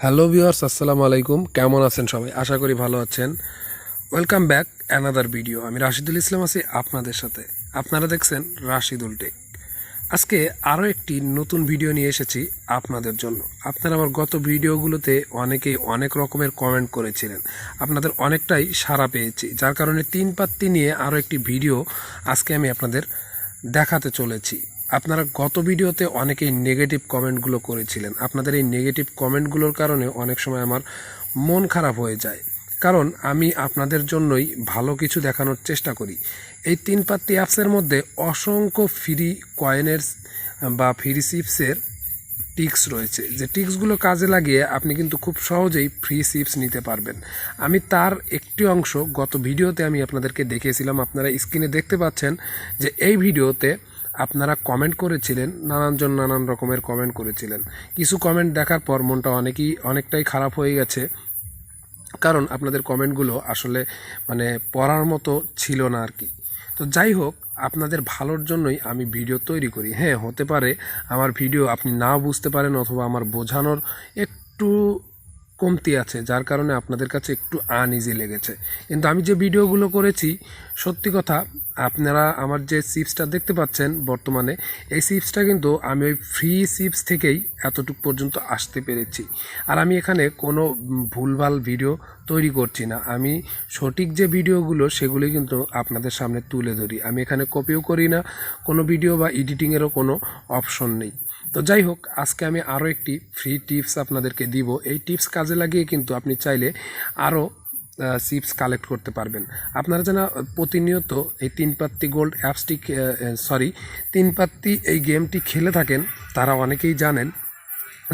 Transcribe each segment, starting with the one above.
Hello viewers, আসসালামু আলাইকুম। কেমন আছেন সবাই? আশা করি ভালো আছেন। Welcome back another video. আমি রাশিদুল ইসলাম আছি আপনাদের সাথে। আপনারা দেখছেন রাশিদুল টেক। আজকে আরও একটি নতুন ভিডিও নিয়ে এসেছি আপনাদের জন্য। আপনারা আমার গত ভিডিওগুলোতে অনেকেই অনেক রকমের কমেন্ট করেছিলেন, আপনাদের অনেকটাই সাড়া পেয়েছি, যার কারণে তিন পাত্তি নিয়ে আরও একটি ভিডিও আজকে আমি আপনাদের দেখাতে চলেছি। আপনারা গত ভিডিওতে অনেকেই নেগেটিভ কমেন্টগুলো করেছিলেন। আপনাদের এই নেগেটিভ কমেন্টগুলোর কারণে অনেক সময় আমার মন খারাপ হয়ে যায়, কারণ আমি আপনাদের জন্যই ভালো কিছু দেখানোর চেষ্টা করি। এই তিন পাত্তি অ্যাপসের মধ্যে অসংখ্য ফ্রি কয়েনের বা ফ্রি চিপসের টিক্স রয়েছে, যে টিক্সগুলো কাজে লাগিয়ে আপনি কিন্তু খুব সহজেই ফ্রি চিপস নিতে পারবেন। আমি তার একটি অংশ গত ভিডিওতে আমি আপনাদেরকে দেখিয়েছিলাম। আপনারা স্ক্রিনে দেখতে পাচ্ছেন যে এই ভিডিওতে আপনারা কমেন্ট করেছিলেন, নানানজন নানান রকমের কমেন্ট করেছিলেন। কিছু কমেন্ট দেখার পর মনটা অনেকটাই খারাপ হয়ে গেছে, কারণ আপনাদের কমেন্টগুলো আসলে পড়ার মতো ছিল না আর কি। তো যাই হোক, আপনাদের ভালোর জন্যই আমি ভিডিও তৈরি করি। হ্যাঁ, হতে পারে আমার ভিডিও আপনি নাও বুঝতে পারেন, অথবা আমার বোঝানোর একটু কমতি আছে, যার কারণে আপনাদের কাছে একটু আনইজি লেগেছে। কিন্তু আমি যে ভিডিওগুলো করেছি, সত্যি কথা, আপনারা আমার যে চিপসটা দেখতে পাচ্ছেন বর্তমানে, এই চিপসটা কিন্তু আমি ওই ফ্রি চিপস থেকেই এতটুকু পর্যন্ত আসতে পেরেছি। আর আমি এখানে কোনো ভুলভাল ভিডিও তৈরি করছি না। আমি সঠিক যে ভিডিওগুলো সেগুলি কিন্তু আপনাদের সামনে তুলে ধরি। আমি এখানে কপিও করি না কোনো ভিডিও, বা এডিটিংয়েরও কোনো অপশন নেই। তো যাই হোক, আজকে আমি আরও একটি ফ্রি টিপস আপনাদেরকে দিব। এই টিপস কাজে লাগিয়ে কিন্তু আপনি চাইলে আরও চিপস কালেক্ট করতে পারবেন। আপনারা যেন প্রতিনিয়ত এই তিন পাত্তি গোল্ড অ্যাপসটি তিন পাত্তি এই গেমটি খেলে থাকেন, তারা অনেকেই জানেন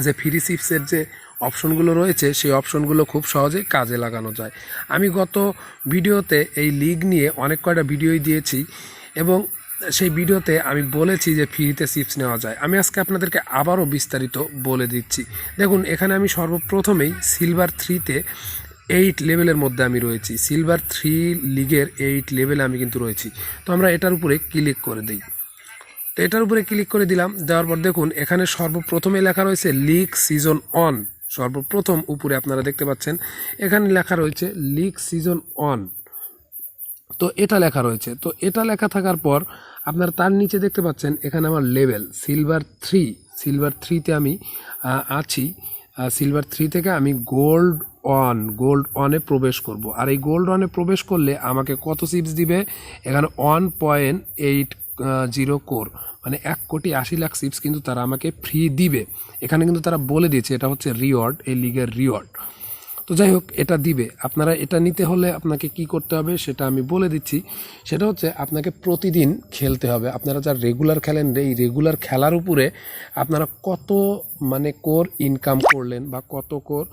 যে ফ্রি চিপসের যে অপশনগুলো রয়েছে, সেই অপশনগুলো খুব সহজেই কাজে লাগানো যায়। আমি গত ভিডিওতে এই লিগ নিয়ে অনেক কয়টা ভিডিওই দিয়েছি, এবং সেই ভিডিওতে আমি বলেছি যে ফ্রিতে চিপস নেওয়া যায়। আমি আজকে আপনাদেরকে আবারও বিস্তারিত বলে দিচ্ছি। দেখুন, এখানে আমি সর্বপ্রথমেই সিলভার 3-তে 8 লেভেলের মধ্যে আমি রয়েছি। সিলভার 3 লিগের 8 লেভেলে আমি কিন্তু রয়েছি। তো আমরা এটার উপরে ক্লিক করে দিই। তো এটার উপরে ক্লিক করে দিলাম। দেওয়ার পর দেখুন, এখানে সর্বপ্রথমে লেখা রয়েছে লিগ সিজন 1। সর্বপ্রথম উপরে আপনারা দেখতে পাচ্ছেন এখানে লেখা রয়েছে লিগ সিজন 1। তো এটা লেখা রয়েছে। তো এটা লেখা থাকার পর আপনারা তার নিচে দেখতে পাচ্ছেন এখানে আমার লেভেল সিলভার 3তে আমি আছি। সিলভার 3 থেকে আমি গোল্ড 1-এ প্রবেশ করব। আর এই গোল্ড 1-এ প্রবেশ করলে আমাকে কত চিপস দিবে? এখানে 1.80 কোর, মানে 1,80,00,000 চিপস কিন্তু তারা আমাকে ফ্রি দিবে। এখানে কিন্তু তারা বলে দিয়েছে এটা হচ্ছে রিওয়ার্ড, এই লিগের রিওয়ার্ড। তো যাই হোক, এটা দিবে। আপনারা এটা নিতে হলে আপনাকে কি করতে হবে সেটা আমি বলে দিচ্ছি। সেটা হচ্ছে আপনাকে প্রতিদিন খেলতে হবে। আপনারা যা রেগুলার খেলেন, এই রেগুলার খেলার উপরে আপনারা কত কোর ইনকাম করলেন বা কত কোর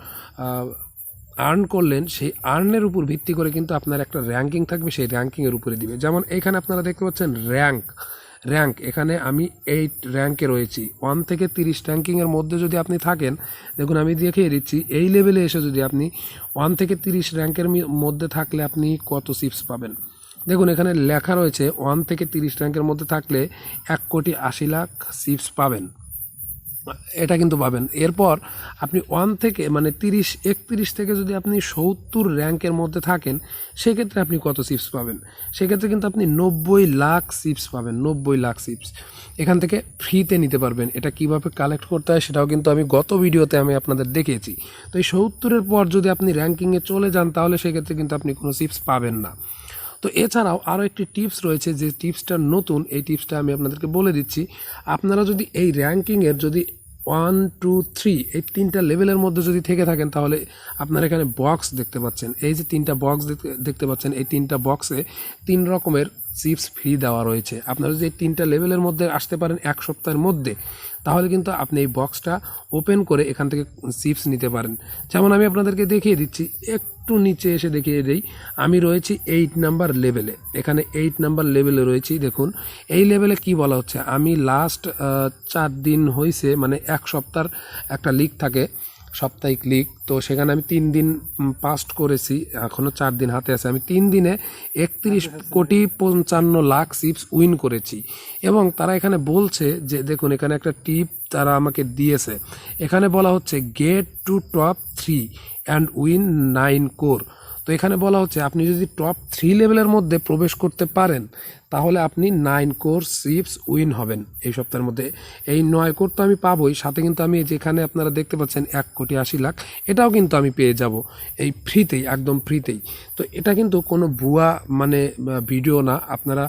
আর্ন করলেন, সেই আর্নের উপর ভিত্তি করে কিন্তু আপনার একটা র্যাঙ্কিং থাকবে, সেই র্যাঙ্কিংয়ের উপরে দিবে। যেমন এখানে আপনারা দেখতে পাচ্ছেন র্যাঙ্ক, এখানে আমি 8 র্যাঙ্কে রয়েছি। 1 থেকে 30 র্যাঙ্কিংয়ের মধ্যে যদি আপনি থাকেন, দেখুন আমি দেখিয়ে দিচ্ছি, এই লেভেলে এসে যদি আপনি 1 থেকে 30 র্যাঙ্কের মধ্যে থাকলে আপনি কত চিপস পাবেন। দেখুন এখানে লেখা রয়েছে 1 থেকে 30 র্যাঙ্কের মধ্যে থাকলে 1,80,00,000 চিপস পাবেন। এটা কিন্তু পাবেন। এরপর আপনি 1 থেকে 31 থেকে যদি আপনি 70 র্যাঙ্কের মধ্যে থাকেন, সেক্ষেত্রে আপনি কত চিপস পাবেন? সেক্ষেত্রে কিন্তু আপনি 90 লাখ চিপস পাবেন। 90 লাখ চিপস এখান থেকে ফ্রিতে নিতে পারবেন। এটা কিভাবে কালেক্ট করতে হয় সেটাও কিন্তু আমি গত ভিডিওতে আমি আপনাদের দেখিয়েছি। তো এই 70-এর পর যদি আপনি র্যাঙ্কিংয়ে চলে যান, তাহলে সেক্ষেত্রে কিন্তু আপনি কোনো চিপস পাবেন না। তো এছাড়াও আরও একটি টিপস রয়েছে, যে টিপসটা নতুন, এই টিপসটা আমি আপনাদেরকে বলে দিচ্ছি। আপনারা যদি এই র্যাঙ্কিংয়ের যদি 1, 2, 3 এই 3টা লেভেলের মধ্যে যদি থেকে থাকেন, তাহলে আপনারা এখানে বক্স দেখতে পাচ্ছেন। এই যে 3টা বক্স দেখতে পাচ্ছেন, এই 3টা বক্সে 3 রকমের চিপস ফ্রি দেওয়া রয়েছে। আপনারা যদি এই 3টা লেভেলের মধ্যে আসতে পারেন 1 সপ্তাহের মধ্যে, তাহলে কিন্তু আপনি এই বক্সটা ওপেন করে এখান থেকে চিপস নিতে পারেন। যেমন আমি আপনাদেরকে দেখিয়ে দিচ্ছি, একটু নিচে এসে দেখিয়ে দিই। আমি রয়েছি 8 নাম্বার লেভেলে। এখানে 8 নাম্বার লেভেলে রয়েছি। দেখুন এই লেভেলে কি বলা হচ্ছে, আমি লাস্ট 4 দিন হয়েছে, 1 সপ্তাহের একটা লিগ থাকে, সাপ্তাহিক লিগ। তো সেখানে আমি 3 দিন পাস্ট করেছি, এখনও 4 দিন হাতে আছে। আমি 3 দিনে 31,55,00,000 চিপস উইন করেছি। এবং তারা এখানে বলছে যে দেখুন এখানে একটা টিপ তারা আমাকে দিয়েছে, এখানে বলা হচ্ছে get to top 3 and win 9 crore. তো এখানে বলা হচ্ছে আপনি যদি টপ 3 লেভেলের মধ্যে প্রবেশ করতে পারেন তাহলে আপনি 9 কোর চিপস উইন হবেন এই সপ্তাহের মধ্যে। এই 9 কোর তো আমি পাবোই, সাথে কিন্তু আমি যেখানে আপনারা দেখতে পাচ্ছেন 1,80,00,000 এটাও কিন্তু আমি পেয়ে যাব এই ফ্রিতেই, একদম ফ্রিতেই। তো এটা কিন্তু কোনো ভুয়া মানে ভিডিও না। আপনারা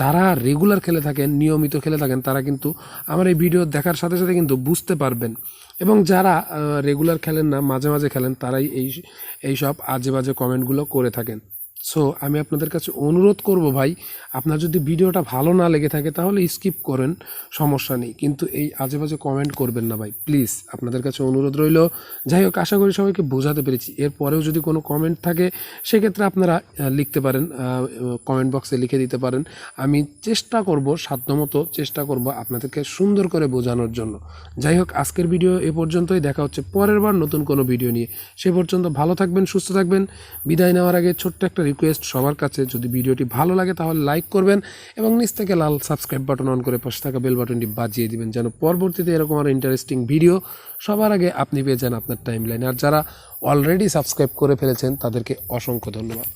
যারা রেগুলার খেলে থাকেন, নিয়মিত খেলে থাকেন, তারা কিন্তু আমার এই ভিডিও দেখার সাথে সাথে কিন্তু বুঝতে পারবেন। এবং যারা রেগুলার খেলেন না, মাঝে মাঝে খেলেন, তারাই এই সব আজে বাজে কমেন্টগুলো করে থাকেন। সো আমি আপনাদের কাছে অনুরোধ করব ভাই, আপনার যদি ভিডিওটা ভালো না লেগে থাকে তাহলে স্কিপ করেন, সমস্যা নেই, কিন্তু এই আজে বাজে কমেন্ট করবেন না ভাই, প্লিজ আপনাদের কাছে অনুরোধ রইল। যাই হোক, আশা করি সবাইকে বোঝাতে পেরেছি। এরপরেও যদি কোনো কমেন্ট থাকে সেক্ষেত্রে আপনারা লিখতে পারেন, কমেন্ট বক্সে লিখে দিতে পারেন। আমি চেষ্টা করব, সাধ্যমতো চেষ্টা করব আপনাদেরকে সুন্দর করে বোঝানোর জন্য। যাই হোক, আজকের ভিডিও এ পর্যন্তই। দেখা হচ্ছে পরের বার নতুন কোনো ভিডিও নিয়ে। সে পর্যন্ত ভালো থাকবেন, সুস্থ থাকবেন। বিদায় নেওয়ার আগে ছোট্ট একটা রিকোয়েস্ট সবার কাছে, যদি ভিডিওটি ভালো লাগে তাহলে লাইক করবেন এবং নিচ থেকে লাল সাবস্ক্রাইব বাটন অন করে পাশে থাকা বেল বাটনটি বাজিয়ে দিবেন, যেন পরবর্তীতে এরকম আরও ইন্টারেস্টিং ভিডিও সবার আগে আপনি পেয়ে যান আপনার টাইমলাইনে। আর যারা অলরেডি সাবস্ক্রাইব করে ফেলেছেন তাদেরকে অসংখ্য ধন্যবাদ।